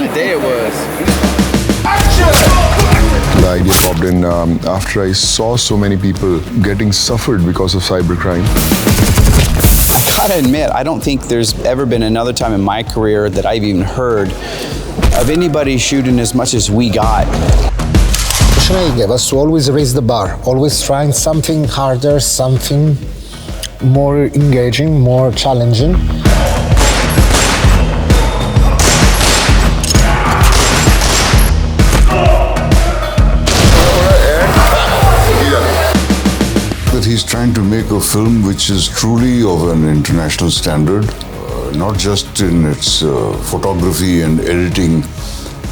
kind of day it was. The idea popped in after I saw so many people getting suffered because of cybercrime. I gotta admit, I don't think there's ever been another time in my career that I've even heard of anybody shooting as much as we got. He gave us to always raise the bar, always trying something harder, something more engaging, more challenging. That he's trying to make a film which is truly of an international standard, not just in its photography and editing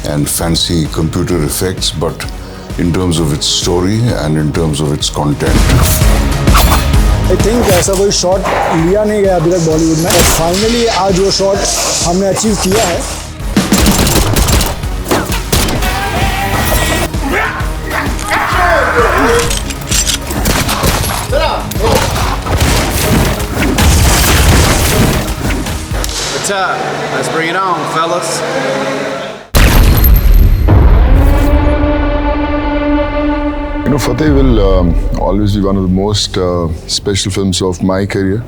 and fancy computer effects, but in terms of its story and in terms of its content. I think ऐसा कोई shot लिया नहीं गया अभी तक बॉलीवुड में. Finally आज वो शॉट हमने अचीव किया है. Let's bring it on, fellas. You know, Fateh will always be one of the most special films of my career.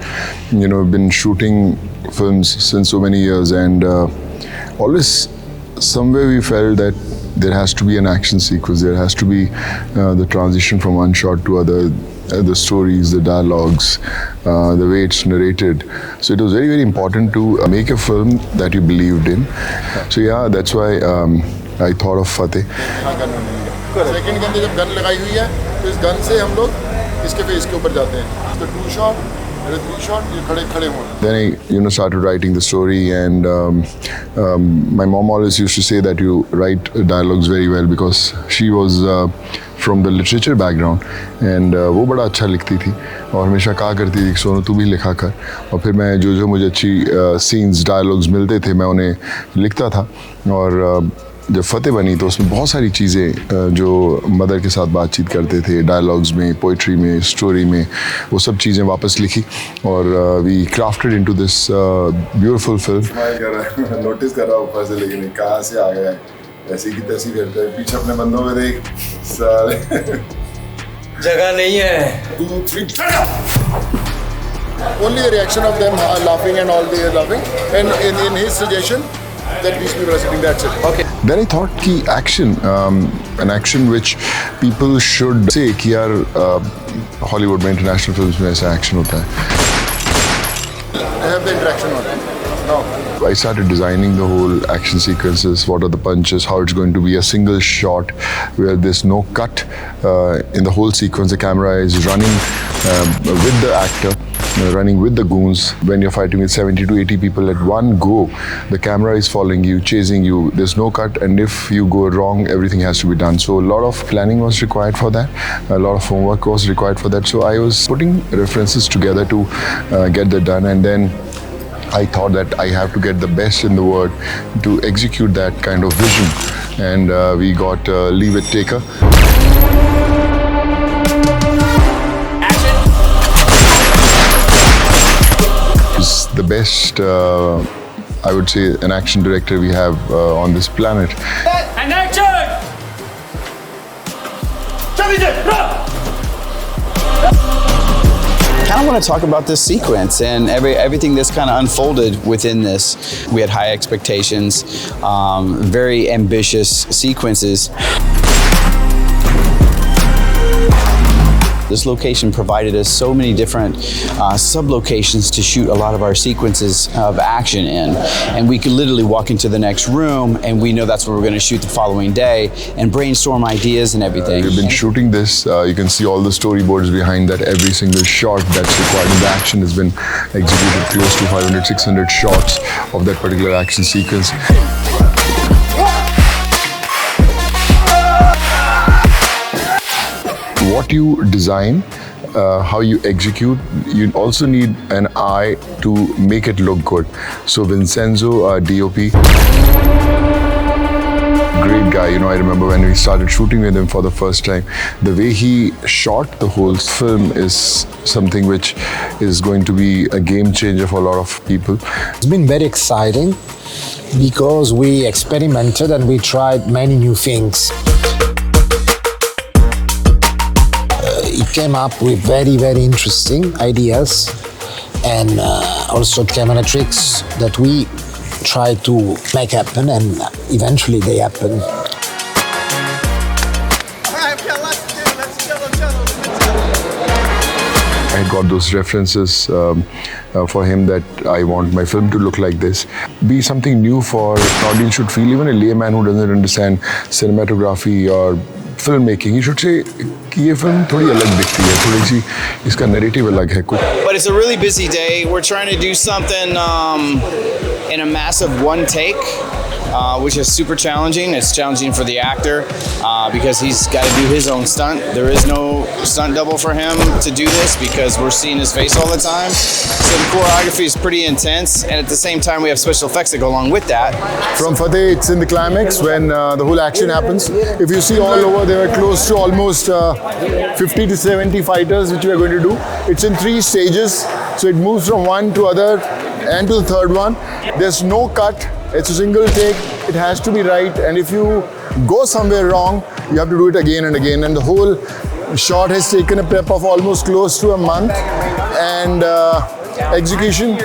You know, I've been shooting films since so many years, and always somewhere we felt that there has to be an action sequence. There has to be the transition from one shot to other, the stories, the dialogues, the way it's narrated. So it was very, very important to make a film that you believed in. So yeah, that's why I thought of Fateh. Second के अंदर जब gun लगाई हुई है तो इस gun से हम लोग इसके फेस के ऊपर जाते हैं. तो 2 shot, 3 shot, ये खड़े हुए. Then I started writing the story, and my mom always used to say that you write dialogues very well, because she was from the literature background, and वो बड़ा अच्छा लिखती थी और हमेशा कहा करती थी सोनू तू भी लिखा कर. और फिर मैं जो मुझे अच्छी सीन्स डायलॉग्स मिलते थे मैं उन्हें लिखता था. और जब फतेह बनी तो उसमें बहुत सारी चीज़ें जो मदर के साथ बातचीत करते थे, डायलॉग्स में, पोइट्री में, स्टोरी में, वो सब चीज़ें वापस लिखी और we crafted into this beautiful film. Notice कर रहा हूँ ऊपर से, लेकिन कहाँ से आ गया है, ऐसी की तैसी करता है. पीछे अपने बंदों में देख, साले जगह नहीं है. 2, 3, only the reaction of them laughing and all they are laughing, and in his suggestion that these people are sitting, that's it. Okay. Then I thought कि action, an action which people should say कि यार Hollywood में international films में ऐसा action होता है. I have the interaction on it. No. I started designing the whole action sequences, what are the punches, how it's going to be a single shot where there's no cut in the whole sequence. The camera is running with the actor, running with the goons. When you're fighting with 70 to 80 people at one go, the camera is following you, chasing you. There's no cut, and if you go wrong, everything has to be done. So a lot of planning was required for that. A lot of homework was required for that. So I was putting references together to get that done, and then I thought that I have to get the best in the world to execute that kind of vision. And we got Leave It Taker. He's the best, I would say, an action director we have on this planet. And action! I kind of want to talk about this sequence and everything that's kind of unfolded within this. We had high expectations, very ambitious sequences. This location provided us so many different sub-locations to shoot a lot of our sequences of action in. And we could literally walk into the next room and we know that's where we're going to shoot the following day and brainstorm ideas and everything. We've been shooting this. You can see all the storyboards behind that. Every single shot that's required in the action has been executed. Close to 500, 600 shots of that particular action sequence. What you design, how you execute, you also need an eye to make it look good. So Vincenzo, DOP, great guy. You know, I remember when we started shooting with him for the first time, the way he shot the whole film is something which is going to be a game changer for a lot of people. It's been very exciting because we experimented and we tried many new things. It came up with very, very interesting ideas and also camera tricks that we try to make happen, and eventually they happen. I got those references for him that I want my film to look like this. Be something new for an audience should feel, even a layman who doesn't understand cinematography or filmmaking, he should say कि ये film थोड़ी अलग दिखती है, थोड़ी सी इसका narrative अलग है कुछ. But it's a really busy day. We're trying to do something in a massive one take, which is super challenging. It's challenging for the actor because he's got to do his own stunt. There is no stunt double for him to do this because we're seeing his face all the time. So the choreography is pretty intense, and at the same time we have special effects that go along with that. From Fateh, it's in the climax when the whole action happens. If you see all over, there are close to almost 50 to 70 fighters which we are going to do. It's in 3 stages, so it moves from one to other and to the third one. There's no cut. It's a single take. It has to be right, and if you go somewhere wrong, you have to do it again and again. And the whole shot has taken a prep of almost close to a month, and execution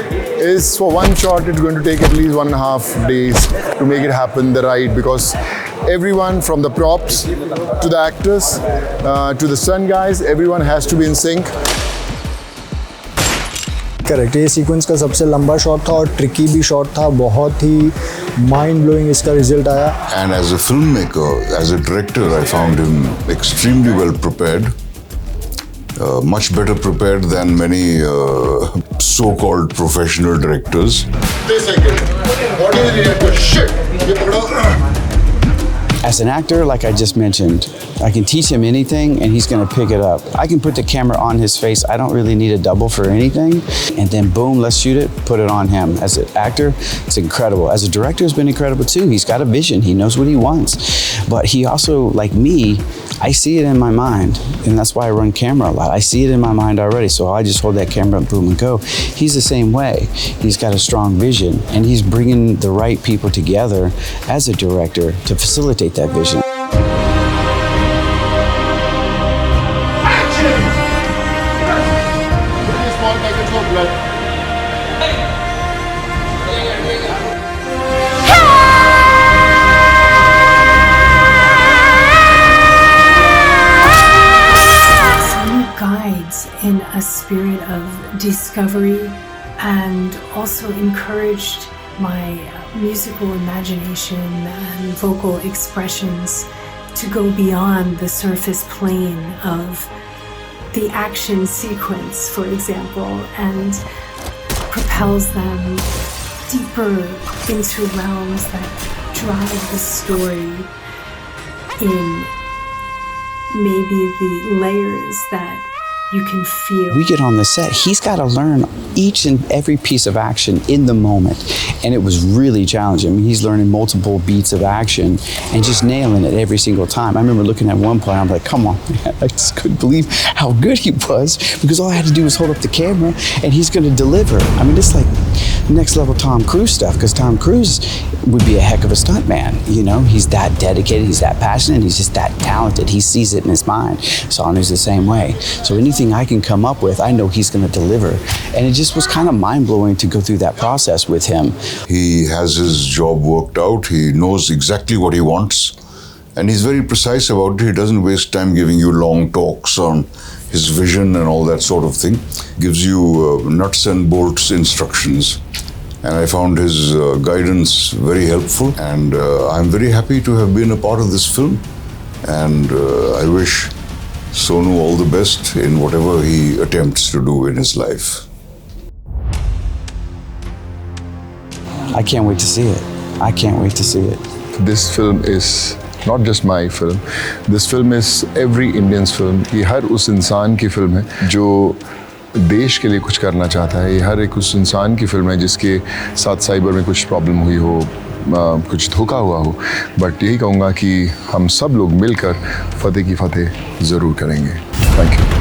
is for one shot. It's going to take at least 1.5 days to make it happen the right, because everyone from the props to the actors to the stunt guys, everyone has to be in sync. Correct, ये sequence का सबसे लंबा shot था और tricky भी shot था, बहुत ही mind blowing इसका रिजल्ट आया. And as a filmmaker, as a director, I found him extremely well prepared, much better prepared than many so-called professional directors. As an actor, like I just mentioned, I can teach him anything and he's going to pick it up. I can put the camera on his face. I don't really need a double for anything. And then boom, let's shoot it, put it on him. As an actor, it's incredible. As a director, it's been incredible too. He's got a vision. He knows what he wants. But he also, like me, I see it in my mind. And that's why I run camera a lot. I see it in my mind already. So I just hold that camera and boom and go. He's the same way. He's got a strong vision and he's bringing the right people together as a director to facilitate that vision. In a spirit of discovery, and also encouraged my musical imagination and vocal expressions to go beyond the surface plane of the action sequence, for example, and propels them deeper into realms that drive the story in maybe the layers that you can feel. We get on the set, he's got to learn each and every piece of action in the moment. And it was really challenging. I mean, he's learning multiple beats of action and just nailing it every single time. I remember looking at one point, I'm like, come on, man. I just couldn't believe how good he was, because all I had to do was hold up the camera and he's going to deliver. I mean, it's like next level Tom Cruise stuff, because Tom Cruise would be a heck of a stuntman. You know, he's that dedicated, he's that passionate, he's just that talented. He sees it in his mind. Sonu's the same way. So anything I can come up with, I know he's going to deliver. And it just was kind of mind-blowing to go through that process with him. He has his job worked out. He knows exactly what he wants. And he's very precise about it. He doesn't waste time giving you long talks on his vision and all that sort of thing. Gives you nuts and bolts instructions. And I found his guidance very helpful. And I'm very happy to have been a part of this film. And I wish Sonu all the best in whatever he attempts to do in his life. I can't wait to see it. I can't wait to see it. This film is not just my film. This film is every Indian's film. ये हर उस इंसान की film है जो देश के लिए कुछ करना चाहता है. ये हर एक उस इंसान की फिल्म है जिसके साथ साइबर में कुछ प्रॉब्लम हुई हो, कुछ धोखा हुआ हो. बट यही कहूँगा कि हम सब लोग मिलकर फतेह की फतेह ज़रूर करेंगे. Thank you.